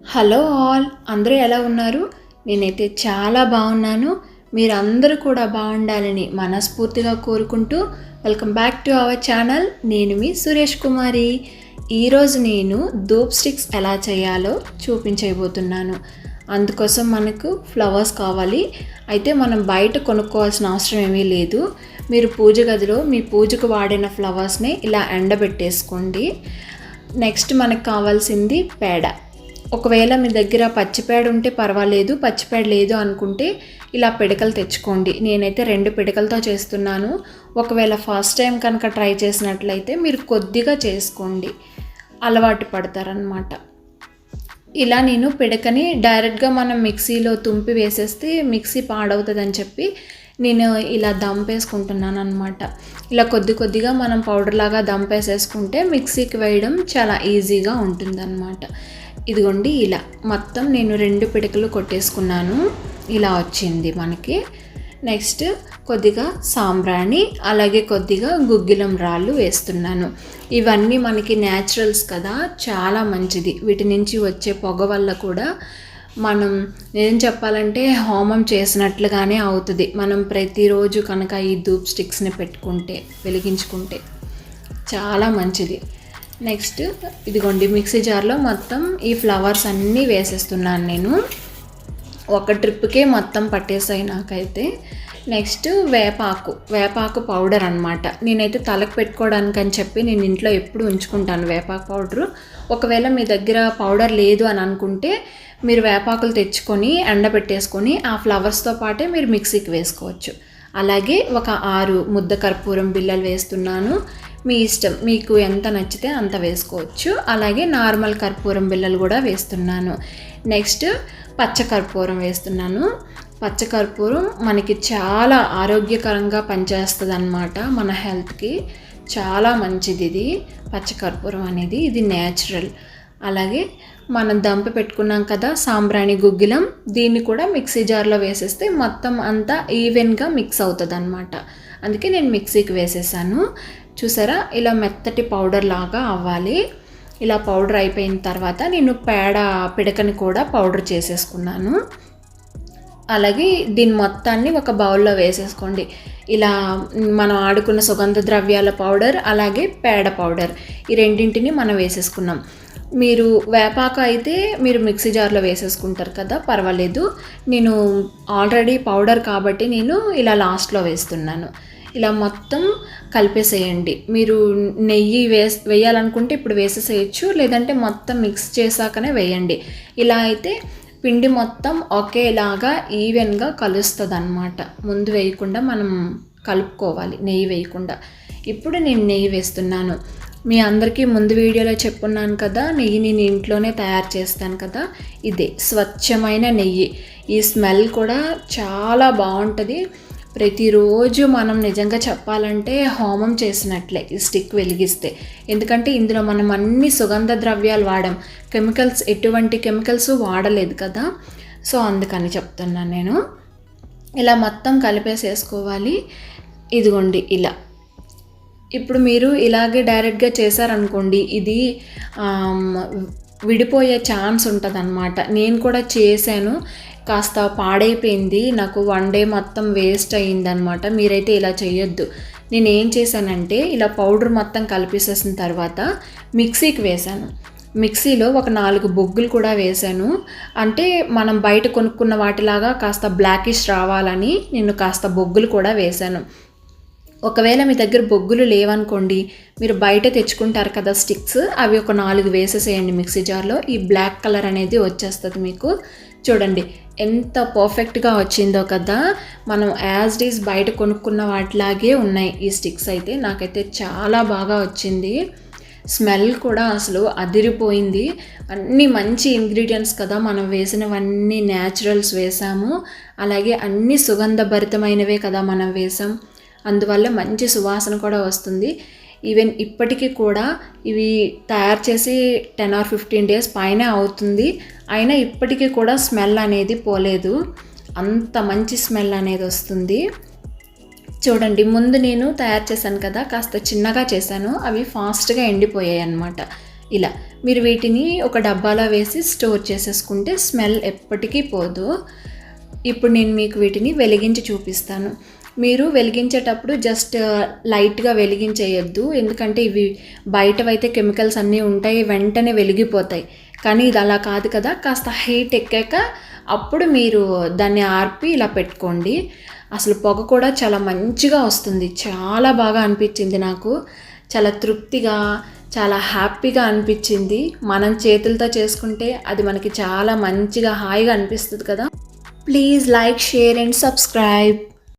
Hello all, అందరూ ఎలా ఉన్నారు? నేనైతే చాలా బాగున్నాను. మీరందరూ కూడా బాగుండాలని మనస్ఫూర్తిగా కోరుకుంటూ welcome back to our channel. నేను మీ సురేష్ కుమారి. ఈరోజు నేను ధూప్ స్టిక్స్ ఎలా చేయాలో చూపించబోతున్నాను. అందుకోసం మనకు ఫ్లవర్స్ కావాలి. అయితే మనం బయట కొనుక్కోవాల్సిన అవసరం ఏమీ లేదు. మీరు పూజ గదిలో మీ పూజకు వాడిన ఫ్లవర్స్ని ఇలా ఎండబెట్టేసుకోండి. నెక్స్ట్ మనకు కావాల్సింది పేడ. ఒకవేళ మీ దగ్గర పచ్చిపేడ ఉంటే పర్వాలేదు, పచ్చిపేడ లేదు అనుకుంటే ఇలా పిడకలు తెచ్చుకోండి. నేనైతే 2 పిడకలతో చేస్తున్నాను. ఒకవేళ ఫస్ట్ టైం కనుక ట్రై చేసినట్లయితే మీరు కొద్దిగా చేసుకోండి, అలవాటు పడతారనమాట. ఇలా నేను పిడకని డైరెక్ట్గా మనం మిక్సీలో తుంపి వేసేస్తే మిక్సీ పాడవుతుందని చెప్పి నేను ఇలా దంపేసుకుంటున్నాను అనమాట. ఇలా కొద్దిగా మనం పౌడర్ లాగా దంపేసేసుకుంటే మిక్సీకి వేయడం చాలా ఈజీగా ఉంటుందన్నమాట. ఇదిగోండి, ఇలా మొత్తం నేను 2 పిడకలు కొట్టేసుకున్నాను. ఇలా వచ్చింది మనకి. నెక్స్ట్ కొద్దిగా సాంబ్రాణి, అలాగే కొద్దిగా గుగ్గిలం రాళ్ళు వేస్తున్నాను. ఇవన్నీ మనకి న్యాచురల్స్ కదా, చాలా మంచిది. వీటి నుంచి వచ్చే పొగ వల్ల కూడా మనం ఏం చెప్పాలంటే హోమం చేసినట్లుగానే అవుతుంది. మనం ప్రతిరోజు కనుక ఈ ధూప్ స్టిక్స్ని పెట్టుకుంటే, వెలిగించుకుంటే చాలా మంచిది. నెక్స్ట్ ఇదిగోండి, మిక్సీ జార్లో మొత్తం ఈ ఫ్లవర్స్ అన్నీ వేసేస్తున్నాను నేను. ఒక ట్రిప్కే మొత్తం పట్టేసాయి నాకైతే. నెక్స్ట్ వేపాకు పౌడర్ అనమాట. నేనైతే తలకు పెట్టుకోవడానికి అని చెప్పి నేను ఇంట్లో ఎప్పుడు ఉంచుకుంటాను వేపాకు పౌడరు. ఒకవేళ మీ దగ్గర పౌడర్ లేదు అని అనుకుంటే మీరు వేపాకులు తెచ్చుకొని ఎండబెట్టేసుకొని ఆ ఫ్లవర్స్తో పాటే మీరు మిక్సీకి వేసుకోవచ్చు. అలాగే ఒక 6 ముద్ద కర్పూరం బిళ్ళలు వేస్తున్నాను. మీ ఇష్టం, మీకు ఎంత నచ్చితే అంత వేసుకోవచ్చు. అలాగే నార్మల్ కర్పూరం బిళ్ళలు కూడా వేస్తున్నాను. నెక్స్ట్ పచ్చకర్పూరం వేస్తున్నాను. పచ్చకర్పూరం మనకి చాలా ఆరోగ్యకరంగా పనిచేస్తుంది అన్నమాట. మన హెల్త్కి చాలా మంచిది ఇది పచ్చకర్పూరం అనేది. ఇది న్యాచురల్. అలాగే మనం దంపి పెట్టుకున్నాం కదా సాంబ్రాణి, గుగ్గిలం, దీన్ని కూడా మిక్సీ జార్లో వేసేస్తే మొత్తం అంతా ఈవెన్గా మిక్స్ అవుతుంది అన్నమాట. అందుకే నేను మిక్సీకి వేసేసాను. చూసారా, ఇలా మెత్తటి పౌడర్ లాగా అవ్వాలి. ఇలా పౌడర్ అయిపోయిన తర్వాత నేను పేడ పిడకని కూడా పౌడర్ చేసేసుకున్నాను. అలాగే దీని మొత్తాన్ని ఒక బౌల్లో వేసేసుకోండి. ఇలా మనం ఆడుకున్న సుగంధ ద్రవ్యాల పౌడర్, అలాగే పేడ పౌడర్, ఈ రెండింటిని మనం వేసేసుకున్నాం. మీరు వేపాకు అయితే మీరు మిక్సీ జార్లో వేసేసుకుంటారు కదా, పర్వాలేదు. నేను ఆల్రెడీ పౌడర్ కాబట్టి నేను ఇలా లాస్ట్లో వేస్తున్నాను. ఇలా మొత్తం కలిపేసేయండి. మీరు నెయ్యి వేయాలనుకుంటే ఇప్పుడు వేసేసేయచ్చు, లేదంటే మొత్తం మిక్స్ చేశాకనే వేయండి. ఇలా అయితే పిండి మొత్తం ఒకేలాగా ఈవెన్గా కలుస్తుంది అన్నమాట. ముందు వేయకుండా మనం కలుపుకోవాలి, నెయ్యి వేయకుండా. ఇప్పుడు నేను నెయ్యి వేస్తున్నాను. మీ అందరికీ ముందు వీడియోలో చెప్పున్నాను కదా, నెయ్యి నేను ఇంట్లోనే తయారు చేస్తాను కదా. ఇదే స్వచ్ఛమైన నెయ్యి. ఈ స్మెల్ కూడా చాలా బాగుంటుంది. ప్రతిరోజు మనం నిజంగా చెప్పాలంటే హోమం చేసినట్లే ఈ స్టిక్ వెలిగిస్తే. ఎందుకంటే ఇందులో మనం అన్ని సుగంధ ద్రవ్యాలు వాడాం, కెమికల్స్, ఎటువంటి కెమికల్స్ వాడలేదు కదా. సో అందుకని చెప్తున్నాను నేను. ఇలా మొత్తం కలిపేసేసుకోవాలి. ఇదిగోండి ఇలా. ఇప్పుడు మీరు ఇలాగే డైరెక్ట్గా చేశారనుకోండి, ఇది విడిపోయే ఛాన్స్ ఉంటుంది అన్నమాట. నేను కూడా చేశాను, కాస్త పాడైపోయింది, నాకు 1 డే మొత్తం వేస్ట్ అయ్యిందనమాట. మీరైతే ఇలా చేయొద్దు. నేను ఏం చేశానంటే ఇలా పౌడర్ మొత్తం కలిపేసేసిన తర్వాత మిక్సీకి వేశాను. మిక్సీలో ఒక 4 బొగ్గులు కూడా వేశాను. అంటే మనం బయట కొనుక్కున్న వాటిలాగా కాస్త బ్లాకిష్ రావాలని నేను కాస్త బొగ్గులు కూడా వేశాను. ఒకవేళ మీ దగ్గర బొగ్గులు లేవనుకోండి, మీరు బయట తెచ్చుకుంటారు కదా స్టిక్స్, అవి ఒక 4 వేసేసేయండి మిక్సీ జార్లో. ఈ బ్లాక్ కలర్ అనేది వచ్చేస్తుంది మీకు. చూడండి ఎంత పర్ఫెక్ట్గా వచ్చిందో కదా. మనం యాజ్ ఇట్ ఈజ్ బయట కొనుక్కున్న వాటిలాగే ఉన్నాయి ఈ స్టిక్స్ అయితే. నాకైతే చాలా బాగా వచ్చింది. స్మెల్ కూడా అసలు అదిరిపోయింది. అన్నీ మంచి ఇంగ్రీడియంట్స్ కదా, మనం వేసినవన్నీ న్యాచురల్స్ వేసాము. అలాగే అన్నీ సుగంధభరితమైనవే కదా మనం వేసాం. అందువల్ల మంచి సువాసన కూడా వస్తుంది. ఈవెన్ ఇప్పటికీ కూడా ఇవి తయారు చేసి 10 or 15 days పైన అవుతుంది. అయినా ఇప్పటికీ కూడా స్మెల్ అనేది పోలేదు. అంత మంచి స్మెల్ అనేది వస్తుంది. చూడండి, ముందు నేను తయారు చేశాను కదా, కాస్త చిన్నగా చేశాను, అవి ఫాస్ట్గా ఎండిపోయాయి అన్నమాట. ఇలా మీరు వీటిని ఒక డబ్బాలో వేసి స్టోర్ చేసేసుకుంటే స్మెల్ ఎప్పటికీ పోదు. ఇప్పుడు నేను మీకు వీటిని వెలిగించి చూపిస్తాను. మీరు వెలిగించేటప్పుడు జస్ట్ లైట్గా వెలిగించేయొద్దు, ఎందుకంటే ఇవి బయటవైతే కెమికల్స్ అన్నీ ఉంటాయి, వెంటనే వెలిగిపోతాయి. కానీ ఇది అలా కాదు కదా, కాస్త హీట్ ఎక్కాక అప్పుడు మీరు దాన్ని ఆర్పి ఇలా పెట్టుకోండి. అసలు పొగ కూడా చాలా మంచిగా వస్తుంది. చాలా బాగా అనిపించింది నాకు, చాలా తృప్తిగా, చాలా హ్యాపీగా అనిపించింది. మనం చేతులతో చేసుకుంటే అది మనకి చాలా మంచిగా హాయిగా అనిపిస్తుంది కదా. Please like, share and subscribe.